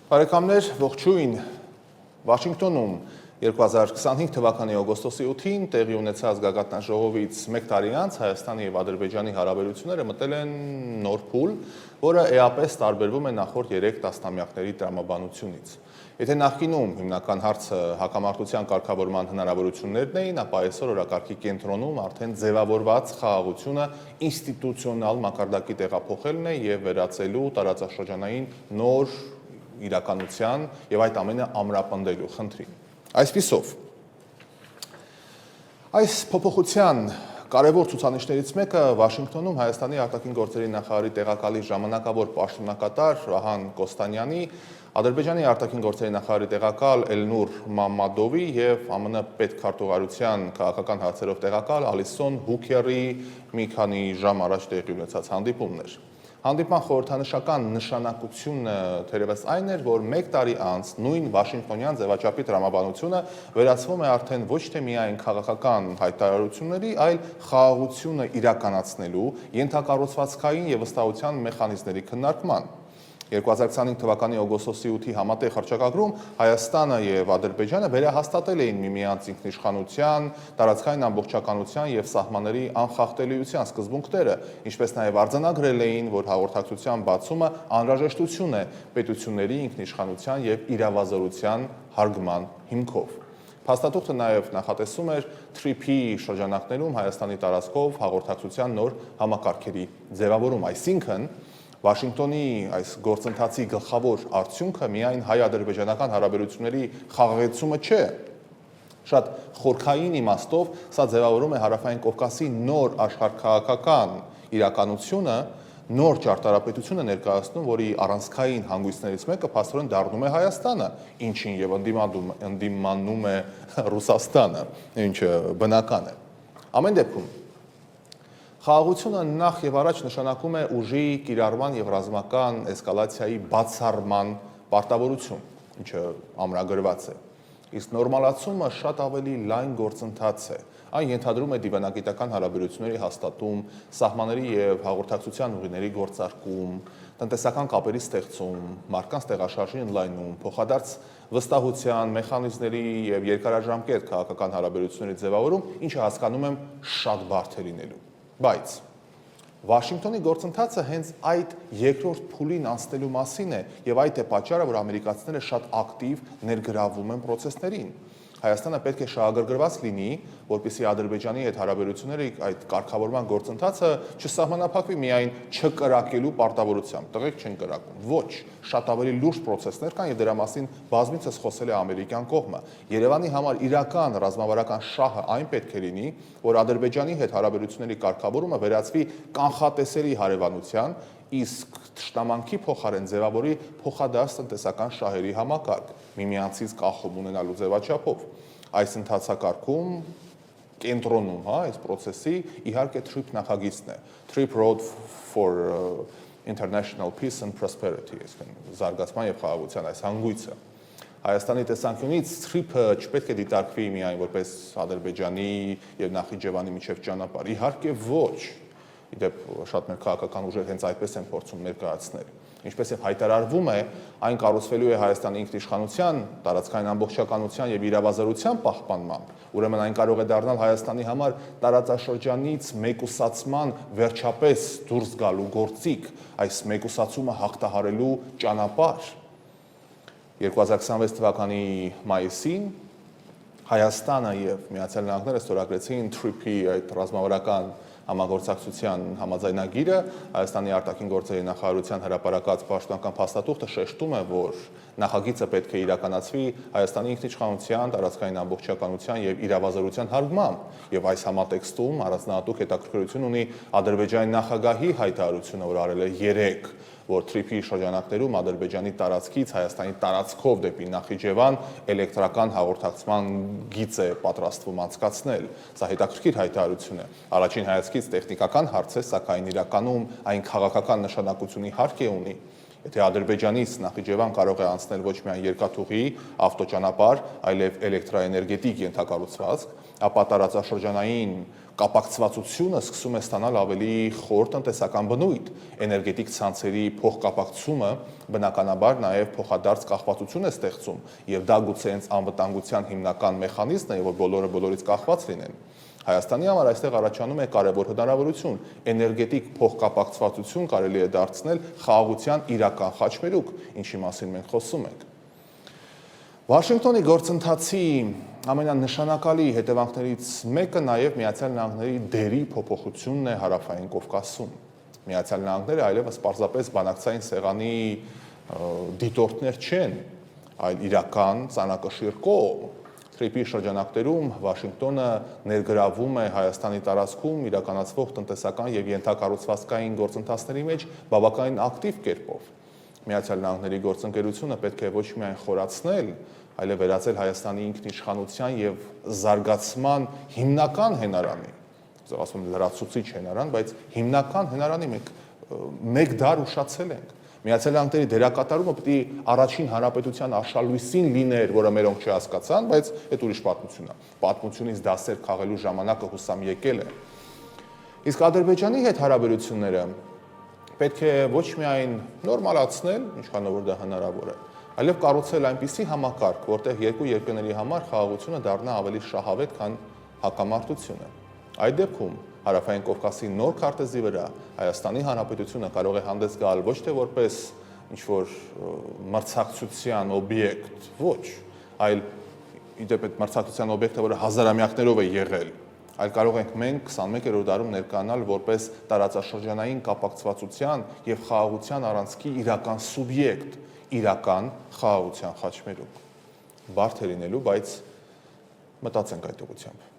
Բարեկամներ, ողջույն։ Վաշինգտոնում 2025 թվականի օգոստոսի 8-ին տեղի ունեցած գագաթնաժողովից մեկ տարի անց Հայաստանի եւ Ադրբեջանի հարաբերությունները մտել են նոր փուլ, որը էապես տարբերվում է նախորդ 3 տասնամյակների տրամաբանությունից։ Եթե նախկինում հիմնական հարցը հակամարտության կարգավորման հնարավորություններն էին, ապա այսօր օրակարգի կենտրոնում արդեն ձևավորված խաղաղությունը ինստիտուցիոնալ մակարդակի տեղափոխելն է եւ վերածելու տարածաշրջանային նոր իրականության եւ այդ ամենը ամրապնդելու խնդրին։ Այսպիսով, այս փոփոխության կարևոր ցուցանիշներից մեկը Վաշինգտոնում Հայաստանի արտաքին գործերի նախարարի տեղակալի ժամանակավոր պաշտոնակատար Վահան Կոստանյանի, Ադրբեջանի արտաքին գործերի նախարարի տեղակալ Էլնուր Մամմադովի եւ ԱՄՆ պետքարտուղարության քաղաքական հարցերով տեղակալ Ալիսոն Հուքերի մի քանի ժամ առաջ տեղի ունեցած հանդիպումներ։ Հանդիպման խորհրդանշական նշանակությունը թերևս այն էր, որ մեկ տարի անց նույն Վաշինգտոնյան ձևաչափի տրամաբանությունը վերածվում է արդեն ոչ թե միայն քաղաքական հայտարարությունների, այլ խաղաղությունը իրականացնելու ենթակառուցվածքային եւ վստահության մեխանիզմների քննարկման։ 2025 թվականի օգոստոսի 8-ի համատեղ հռչակագրում Հայաստանը եւ Ադրբեջանը վերահաստատել էին միմյանց ինքնիշխանության, տարածքային ամբողջականության եւ սահմանների անխախտելիության սկզբունքները, ինչպես նաեւ արձանագրել էին, որ հաղորդակցության բացումը անհրաժեշտություն է պետությունների ինքնիշխանության եւ իրավազորության հարգման հիմքով։ Փաստաթուղթը նաեւ նախատեսում էր TRIP-ի շրջանակներում Հայաստանի տարածքով հաղորդակցության նոր համակարգերի ձևավորում, այսինքն Վաշինգտոնի այս գործընթացի գլխավոր արդյունքը միայն հայ-ադրբեջանական հարաբերությունների խաղաղեցումը չէ։ Շատ խորքային իմաստով սա ձևավորում է Հարավային Կովկասի նոր աշխարհաքաղաքական իրականությունը, նոր ճարտարապետությունը ներկայացնում, որի առանցքային հանգույցներից մեկը փաստորեն դառնում է Հայաստանը, ինչին եւ ընդդիմանում է Ռուսաստանը, ինչը բնական է։ Ամեն դեպքում խաղաղությունը նախ եւ առաջ նշանակում է ուժի կիրառման եւ ռազմական էսկալացիայի բացառման պարտավորություն, ինչը ամրագրված է։ Իսկ նորմալացումը շատ ավելի լայն գործընթաց է։ Այն ենթադրում է դիվանագիտական հարաբերությունների հաստատում, սահմանների եւ հաղորդակցության ուղիների գործարկում, տնտեսական կապերի ստեղծում, մարդկանց տեղաշարժի ընդլայնում, փոխադարձ վստահության մեխանիզմների եւ երկարաժամկետ քաղաքական հարաբերությունների ձևավորում, ինչը հասկանում եմ շատ բարդ է լինելու։ Բայց Վաշինգտոնի գործընթացը հենց այդ երկրորդ փուլին անցնելու մասին է եւ այդ է պատճառը, որ ամերիկացիները շատ ակտիվ ներգրավում են process-ներին։ Հայաստանը պետք է շահագրգռված լինի, որպեսզի Ադրբեջանի հետ հարաբերությունների այդ կարգավորման գործընթացը չսահմանափակվի միայն չկրակելու պարտավորությամբ, տղեկ չեն կրակում։ Ոչ, շատ ավելի լուրջ process-ներ կան եւ դրա մասին բազմիցս խոսել է ամերիկյան կողմը։ Երևանի համար իրական ռազմավարական շահը այն պետք է լինի, որ Ադրբեջանի հետ հարաբերությունների կարգավորումը վերածվի կանխատեսելի հարևանության, իսկ թշնամանքի փոխարեն ձևավորի փոխադարձ տնտեսական շահերի համակարգ, միմյանցից կախում ունենալու ձևաչափով։ Այս ընթացակարգում կենտրոնում, այս process-ի իհարկե TRIP նախագիծն է, TRIP Road for International Peace and Prosperity, այսինքն զարգացման եւ խաղաղության այս հանգույցը։ Հայաստանի տեսանկյունից TRIP-ը չպետք է դիտարկվի միայն որպես Ադրբեջանի եւ Նախիջևանի միջև ճանապարհ։ Իհարկե ոչ։ Իդեպ շատ մեր քաղաքական ուժեր հենց այդպես են փորձում ներկայացնել։ Ինչպես եւ հայտարարվում է, այն կառուցվելու է Հայաստանի ինքնիշխանության, տարածքային ամբողջականության եւ իրավազորության պահպանմամբ, ուրեմն այն կարող է դառնալ Հայաստանի համար տարածաշրջանից մեկուսացման վերջապես դուրս գալու գործիք, այս մեկուսացումը հաղթահարելու ճանապարհ։ 2026 թվականի մայիսին Հայաստանը եւ Միացյալ Նահանգները ստորագրեցին TRIP-ի այդ ռազմավարական համագործակցության համաձայնագիրը, Հայաստանի արտաքին գործերի նախարարության հրապարակած պաշտոնական փաստաթուղթը շեշտում է, որ նախագիծը պետք է իրականացվի Հայաստանի ինքնիշխանության, տարածքային ամբողջականության եւ իրավազորության հարգմամբ, եւ այս համատեքստում առանձնահատուկ հետաքրքրություն ունի Ադրբեջանի նախագահի հայտարարությունը, որ արել է 3, որ TRIP-ի շրջանակներում Ադրբեջանի տարածքից Հայաստանի տարածքով դեպի Նախիջևան էլեկտրական հաղորդակցման գիծ է պատրաստվում անցկացնել։ Սա հետաքրքիր հայտարարություն է։ Առաջին հայացքից տեխնիկական հարց է, սակայն իրականում այն քաղաքական նշանակությունի հարկ է ունի։ Եթե Ադրբեջանից Նախիջևան կարող է անցնել ոչ միայն երկաթուղի, ավտոճանապարհ, այլև էլեկտրաէներգետիկ ենթակառուցվածք, ապա տարածաշրջանային կապակցվածությունը սկսում է ստանալ ավելի խոր տնտեսական բնույթ, էներգետիկ ցանցերի փոխկապակցումը բնականաբար նաև փոխադարձ կախվածություն է ստեղծում, եւ դա գուցե հենց անվտանգության հիմնական մեխանիզմն է, որ բոլորը բոլորից կախված լինեն։ Հայաստանի համար այստեղ առաջանում է կարևոր հնարավորություն, էներգետիկ փոխկապակցվածություն կարելի է դարձնել խաղաղության իրական խաչմերուկ, ինչի մասին մենք խոսում ենք։ Վաշինգտոնի գործընթացի ամենանշանակալի հետևանքներից մեկը նաև Միացյալ Նահանգների դերի փոփոխությունն է Հարավային Կովկասում։ Միացյալ Նահանգները այլևս պարզապես բանակցային սեղանի դիտորդներ չեն, այլ իրական ծանրակշիռ կողմ։ Թրիփի շրջանակներում Վաշինգտոնը ներգրավում է Հայաստանի տարածքում իրականացվող տնտեսական եւ ենթակառուցվածքային գործընթացների մեջ բավականին ակտիվ կերպով։ Միացյալ Նահանգների գործընկերությունը պետք է ոչ միայն խորացնել, այլև վերածել Հայաստանի ինքնիշխանության եւ զարգացման հիմնական հենարանի, ասում եմ լրացուցիչ հենարան, բայց հիմնական հենարանի մենք մեկ դար ուշացել ենք։ Միացյալ Նահանգների դերակատարումը պետք է առաջին հանրապետության արշալույսին լիներ, որը մերոնք չհասկացան, բայց այդ ուրիշ պատմություն է։ Պատմությունից դասեր քաղելու ժամանակը հուսամ եկել է։ Իսկ Ադրբեջանի հետ հարաբերությունները պետք է ոչ միայն նորմալացնել, ինչքան որ դա հնարավոր է, այլև կառուցել այնպիսի համակարգ, որտեղ երկու երկրների համար խաղաղությունը դառնա ավելի շահավետ, քան հակամարտությունը։ Այդ դեպքում Հարավային Կովկասի նոր քարտեզի վրա Հայաստանի Հանրապետությունը կարող է հանդես գալ ոչ թե որպես ինչ-որ մրցակցության օբյեկտ, ոչ, այլ իդեպ այդ մրցակցության օբյեկտը, որը հազարամյակներով է եղել, այլ կարող ենք մենք 21-րդ դարում ներկայանալ որպես տարածաշրջանային կապակցվածության եւ խաղաղության առանցքի իրական սուբյեկտ, իրական խաղաղության խաչմերուկ։ Բարդ է լինելու, բայց մտածենք այդ ուղղությամբ։